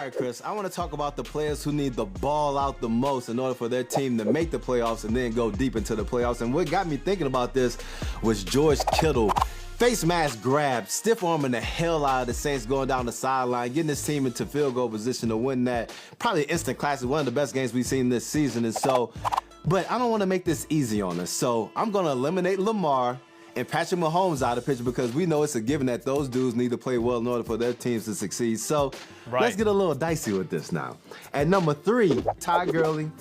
right, Chris, I want to talk about the players who need the ball out the most in order for their team to make the playoffs and then go deep into the playoffs. And what got me thinking about this was George Kittle. Face mask grab, stiff arming the hell out of the Saints going down the sideline, getting his team into field goal position to win that. Probably instant classic, one of the best games we've seen this season. And so, but I don't want to make this easy on us. So I'm going to eliminate Lamar and Patrick Mahomes out of the picture because we know it's a given that those dudes need to play well in order for their teams to succeed. So let's get a little dicey with this now. At number 3, Todd Gurley.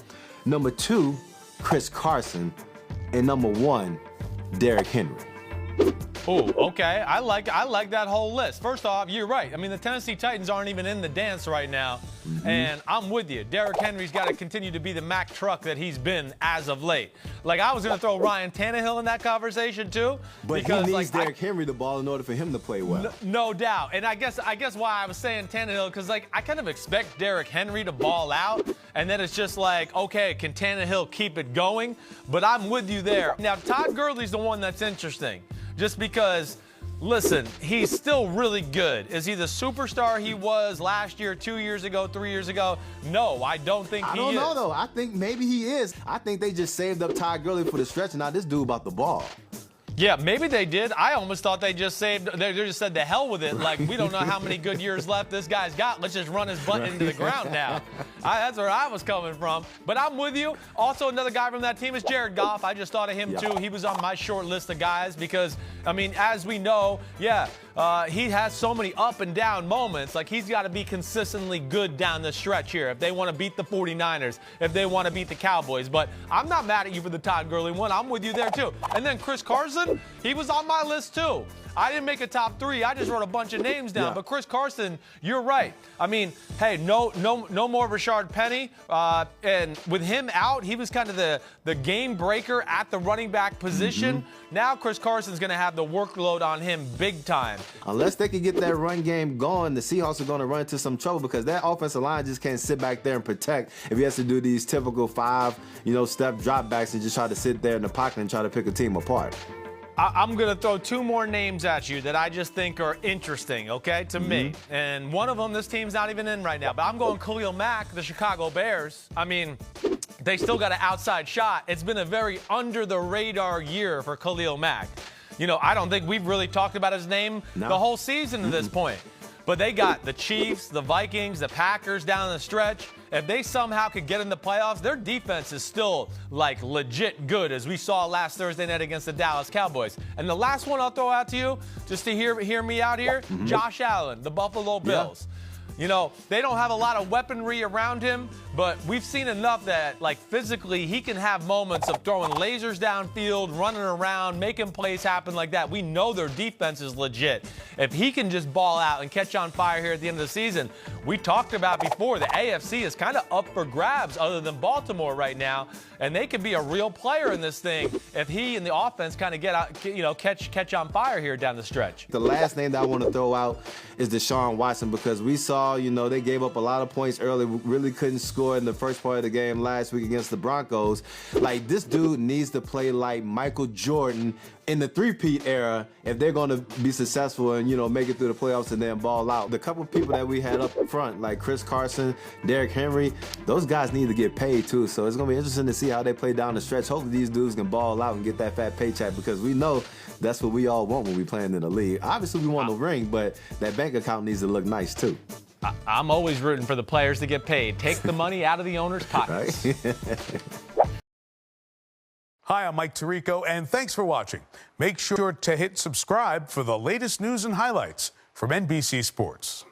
Number 2, Chris Carson. And number 1, Derrick Henry. Oh, okay. I like that whole list. First off, you're right. I mean, the Tennessee Titans aren't even in the dance right now. And I'm with you. Derrick Henry's got to continue to be the Mack truck that he's been as of late. Like, I was going to throw Ryan Tannehill in that conversation, too. But because, he needs Derrick Henry the ball in order for him to play well. No doubt. And I guess why I was saying Tannehill, because, like, I kind of expect Derrick Henry to ball out. And then it's just like, okay, can Tannehill keep it going? But I'm with you there. Now, Todd Gurley's the one that's interesting. Just because, listen, he's still really good. Is he the superstar he was last year, 2 years ago, 3 years ago? No, I don't think he is. I don't know, though. I think maybe he is. I think they just saved up Todd Gurley for the stretch, and now this dude about the ball. Yeah, maybe they did. I almost thought they just said the hell with it. Like, we don't know how many good years left this guy's got. Let's just run his butt into the ground now. That's where I was coming from. But I'm with you. Also, another guy from that team is Jared Goff. I just thought of him, too. He was on my short list of guys because, I mean, as we know, he has so many up and down moments. Like, he's got to be consistently good down the stretch here if they want to beat the 49ers, if they want to beat the Cowboys. But I'm not mad at you for the Todd Gurley one. I'm with you there, too. And then Chris Carson, he was on my list, too. I didn't make a top 3. I just wrote a bunch of names down. But Chris Carson, you're right. I mean, hey, no more Rashard Penny. And with him out, he was kind of the game breaker at the running back position. Now Chris Carson's going to have the workload on him big time. Unless they can get that run game going, the Seahawks are going to run into some trouble because that offensive line just can't sit back there and protect if he has to do these typical 5-step drop backs and just try to sit there in the pocket and try to pick a team apart. I'm going to throw 2 more names at you that I just think are interesting, okay, to me. And one of them, this team's not even in right now. But I'm going Khalil Mack, the Chicago Bears. I mean, they still got an outside shot. It's been a very under-the-radar year for Khalil Mack. You know, I don't think we've really talked about his name the whole season to this point. But they got the Chiefs, the Vikings, the Packers down the stretch. If they somehow could get in the playoffs, their defense is still, like, legit good, as we saw last Thursday night against the Dallas Cowboys. And the last one I'll throw out to you, just to hear me out here, Josh Allen, the Buffalo Bills. You know, they don't have a lot of weaponry around him, but we've seen enough that, like, physically he can have moments of throwing lasers downfield, running around, making plays happen like that. We know their defense is legit. If he can just ball out and catch on fire here at the end of the season, we talked about before, the AFC is kind of up for grabs other than Baltimore right now, and they could be a real player in this thing if he and the offense kind of catch on fire here down the stretch. The last name that I want to throw out is Deshaun Watson because we saw, they gave up a lot of points early, really couldn't score in the first part of the game last week against the Broncos. Like, this dude needs to play like Michael Jordan in the three-peat era if they're going to be successful and, make it through the playoffs and then ball out. The couple of people that we had up front, like Chris Carson, Derrick Henry, those guys need to get paid too. So it's going to be interesting to see how they play down the stretch. Hopefully these dudes can ball out and get that fat paycheck because we know that's what we all want when we playing in the league. Obviously we want a ring, but that bank account needs to look nice too. I'm always rooting for the players to get paid. Take the money out of the owner's pockets. Right? Hi, I'm Mike Tirico, and thanks for watching. Make sure to hit subscribe for the latest news and highlights from NBC Sports.